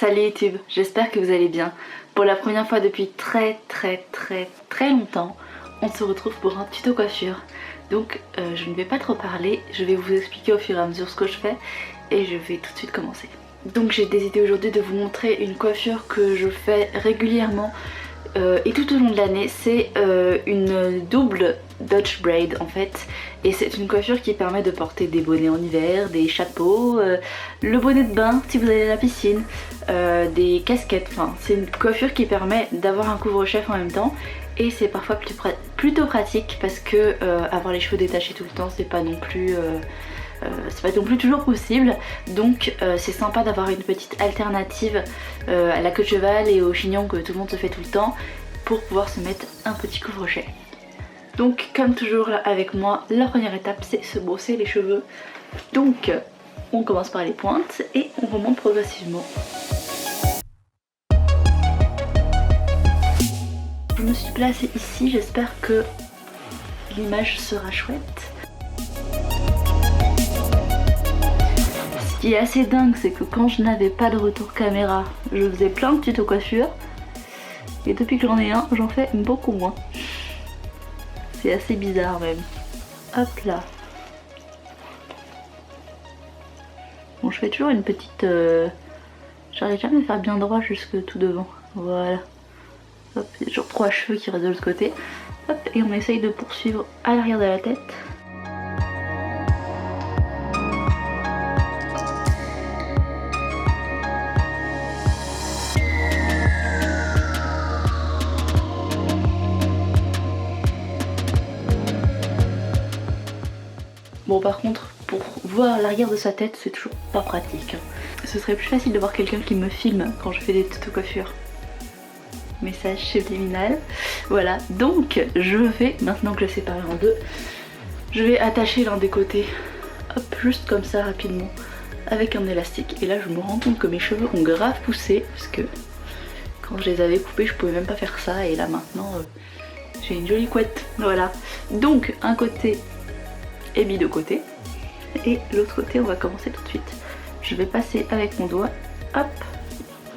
Salut YouTube, j'espère que vous allez bien. Pour la première fois depuis très longtemps, on se retrouve pour un tuto coiffure. Donc je ne vais pas trop parler, je vais vous expliquer au fur et à mesure ce que je fais et je vais tout de suite commencer. Donc j'ai décidé aujourd'hui de vous montrer une coiffure que je fais régulièrement et tout au long de l'année. C'est une double Dutch braid en fait, et c'est une coiffure qui permet de porter des bonnets en hiver, des chapeaux, le bonnet de bain si vous allez à la piscine, des casquettes. Enfin c'est une coiffure qui permet d'avoir un couvre-chef en même temps, et c'est parfois plutôt pratique parce que avoir les cheveux détachés tout le temps c'est pas non plus toujours possible. Donc c'est sympa d'avoir une petite alternative à la queue de cheval et au chignon que tout le monde se fait tout le temps pour pouvoir se mettre un petit couvre-chef. Donc comme toujours avec moi, la première étape c'est se brosser les cheveux. Donc on commence par les pointes et on remonte progressivement. Je me suis placée ici, j'espère que l'image sera chouette. Ce qui est assez dingue, c'est que quand je n'avais pas de retour caméra, je faisais plein de tutos coiffure, et depuis que j'en ai un, j'en fais beaucoup moins. C'est assez bizarre même. Hop là. Bon, je fais toujours une petite... J'arrive jamais à faire bien droit jusque tout devant. Voilà. Hop, il y a toujours 3 cheveux qui restent de l'autre côté. Hop, et on essaye de poursuivre à l'arrière de la tête. Bon, par contre, pour voir l'arrière de sa tête, c'est toujours pas pratique. Ce serait plus facile de voir quelqu'un qui me filme quand je fais des tutos coiffure. Message subliminal. Voilà, donc je vais, maintenant que je l'ai séparé en deux, je vais attacher l'un des côtés, hop, juste comme ça rapidement, avec un élastique. Et là, je me rends compte que mes cheveux ont grave poussé, parce que quand je les avais coupés, je pouvais même pas faire ça. Et là, maintenant, j'ai une jolie couette. Voilà, donc un côté est mis de côté et l'autre côté on va commencer tout de suite. Je vais passer avec mon doigt, hop,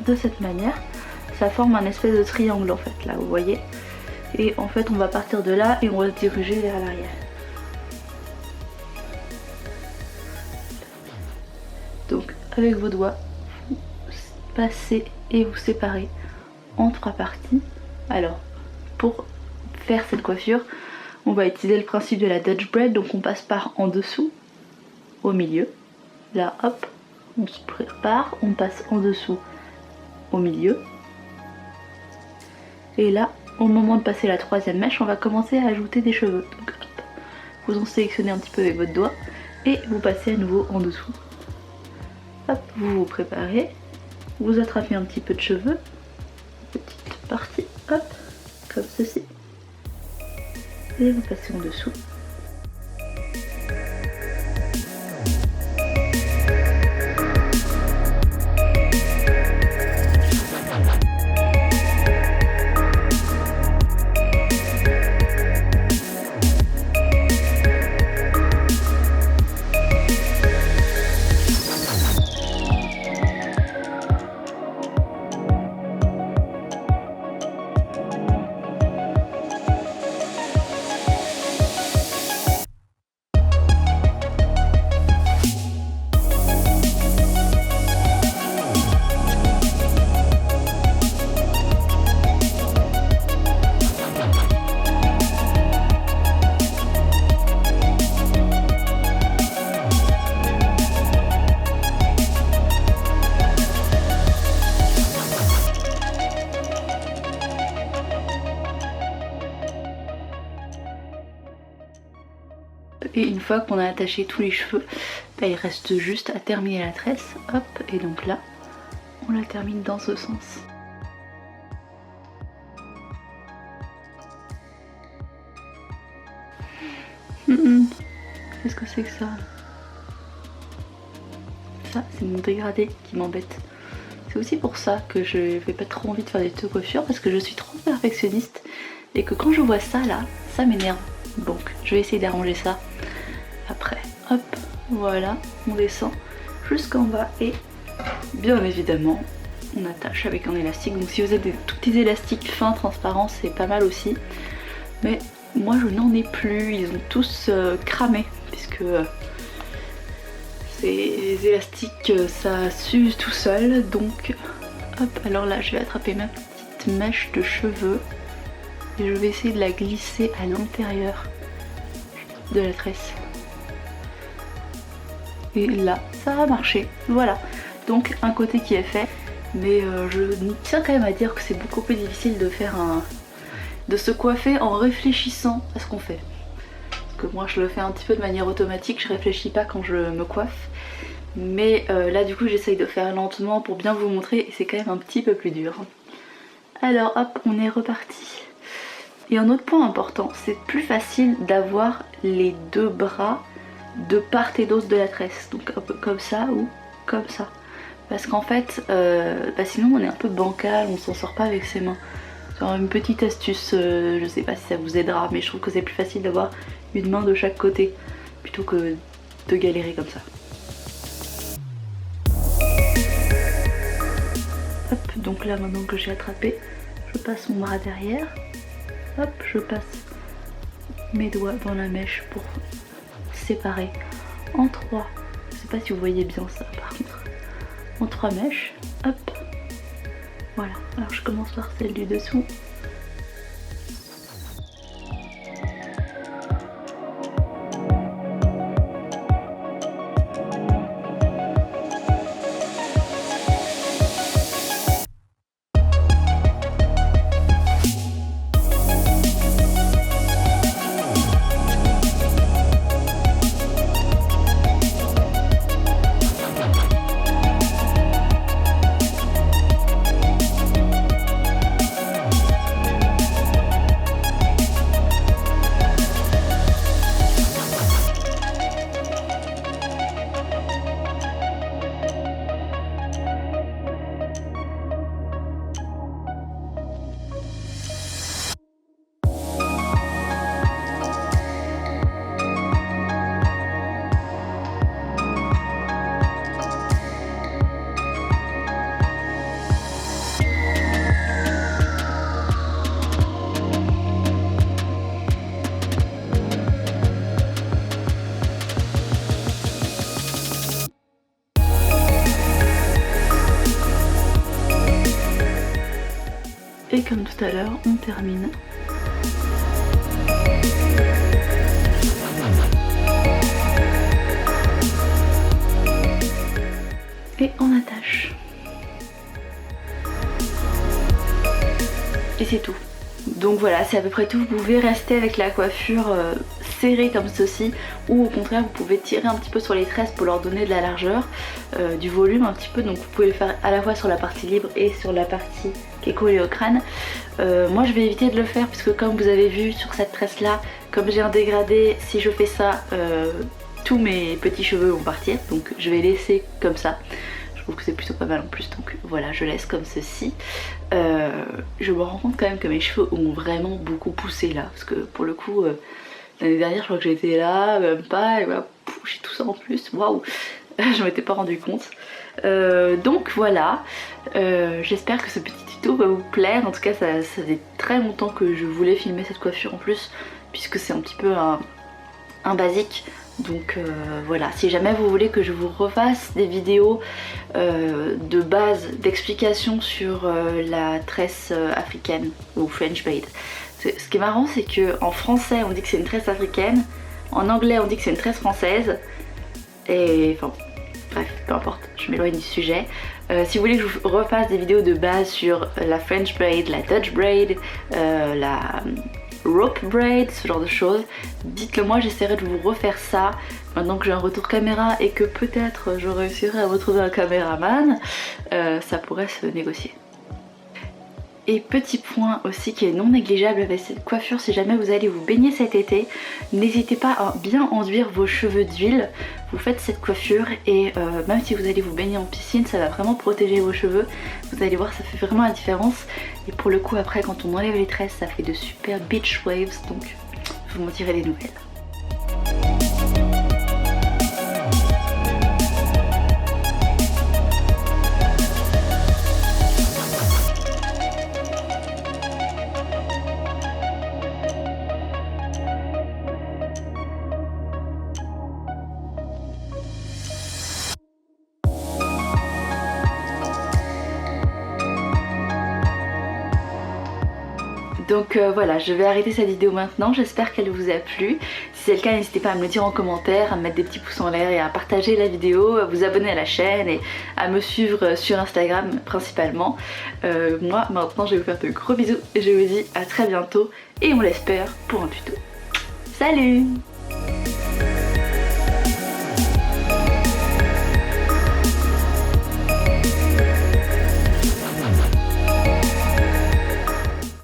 de cette manière. Ça forme un espèce de triangle en fait là, vous voyez, et en fait on va partir de là et on va se diriger vers l'arrière. Donc avec vos doigts vous passez et vous séparez en 3 parties. Alors pour faire cette coiffure, on va utiliser le principe de la Dutch braid, donc on passe par en dessous, au milieu. Là, hop, on se prépare, on passe en dessous, au milieu. Et là, au moment de passer la 3e mèche, on va commencer à ajouter des cheveux. Donc, hop, vous en sélectionnez un petit peu avec votre doigt et vous passez à nouveau en dessous. Hop, vous vous préparez, vous attrapez un petit peu de cheveux, petite partie, hop, comme ceci. Et vous passez en dessous. Et une fois qu'on a attaché tous les cheveux, bah, il reste juste à terminer la tresse. Hop, et donc là, on la termine dans ce sens. Qu'est-ce que c'est que ça? Ça, c'est mon dégradé qui m'embête. C'est aussi pour ça que je n'ai pas trop envie de faire des tutos coiffure, parce que je suis trop perfectionniste et que quand je vois ça là, ça m'énerve. Donc je vais essayer d'arranger ça après. Hop, voilà, on descend jusqu'en bas et bien évidemment on attache avec un élastique. Donc si vous avez des tout petits élastiques fins transparents, c'est pas mal aussi. Mais moi je n'en ai plus, ils ont tous cramé puisque ces élastiques ça s'use tout seul. Donc hop, alors là je vais attraper ma petite mèche de cheveux et je vais essayer de la glisser à l'intérieur de la tresse. Et là ça a marché, voilà. Donc un côté qui est fait, mais je tiens quand même à dire que c'est beaucoup plus difficile de faire de se coiffer en réfléchissant à ce qu'on fait. Parce que moi je le fais un petit peu de manière automatique, je réfléchis pas quand je me coiffe. Mais là du coup j'essaye de faire lentement pour bien vous montrer et c'est quand même un petit peu plus dur. Alors hop, on est reparti. Et un autre point important, c'est plus facile d'avoir les deux bras de part et d'autre de la tresse. Donc un peu comme ça ou comme ça. Parce qu'en fait, sinon on est un peu bancal, on s'en sort pas avec ses mains. C'est une petite astuce, je sais pas si ça vous aidera, mais je trouve que c'est plus facile d'avoir une main de chaque côté plutôt que de galérer comme ça. Hop, donc là maintenant que j'ai attrapé, je passe mon bras derrière. Hop, je passe mes doigts dans la mèche pour séparer en trois. Je sais pas si vous voyez bien ça par contre. En 3 mèches, hop, voilà. Alors je commence par celle du dessous. Et comme tout à l'heure, on termine. Et on attache. Et c'est tout. Donc voilà, c'est à peu près tout. Vous pouvez rester avec la coiffure serrée comme ceci, ou au contraire vous pouvez tirer un petit peu sur les tresses pour leur donner de la largeur, du volume un petit peu. Donc vous pouvez le faire à la fois sur la partie libre et sur la partie qui est collée au crâne. Moi je vais éviter de le faire puisque comme vous avez vu sur cette tresse là, comme j'ai un dégradé, si je fais ça, tous mes petits cheveux vont partir. Donc je vais laisser comme ça. Je trouve que c'est plutôt pas mal en plus, donc voilà, je laisse comme ceci. Je me rends compte quand même que mes cheveux ont vraiment beaucoup poussé là, parce que pour le coup, l'année dernière je crois que j'étais là, même pas, et voilà, j'ai tout ça en plus, waouh, je m'étais pas rendu compte. Donc voilà, j'espère que ce petit tuto va vous plaire. En tout cas ça fait très longtemps que je voulais filmer cette coiffure en plus, puisque c'est un petit peu un basique. Donc voilà, si jamais vous voulez que je vous refasse des vidéos de base, d'explications sur la tresse africaine ou French braid. Ce qui est marrant, c'est que en français on dit que c'est une tresse africaine, en anglais on dit que c'est une tresse française, et enfin bref, peu importe, je m'éloigne du sujet. Si vous voulez que je vous refasse des vidéos de base sur la French braid, la Dutch braid, la rope braid, ce genre de choses, dites-le moi, j'essaierai de vous refaire ça maintenant que j'ai un retour caméra et que peut-être je réussirai à retrouver un caméraman. Ça pourrait se négocier. Et petit point aussi qui est non négligeable avec cette coiffure, si jamais vous allez vous baigner cet été, n'hésitez pas à bien enduire vos cheveux d'huile. Vous faites cette coiffure et même si vous allez vous baigner en piscine, ça va vraiment protéger vos cheveux. Vous allez voir, ça fait vraiment la différence. Et pour le coup après, quand on enlève les tresses, ça fait de super beach waves, donc vous m'en direz des nouvelles. Donc voilà, je vais arrêter cette vidéo maintenant, j'espère qu'elle vous a plu. Si c'est le cas, n'hésitez pas à me le dire en commentaire, à me mettre des petits pouces en l'air et à partager la vidéo, à vous abonner à la chaîne et à me suivre sur Instagram principalement. Moi maintenant je vais vous faire de gros bisous et je vous dis à très bientôt et on l'espère pour un tuto. Salut!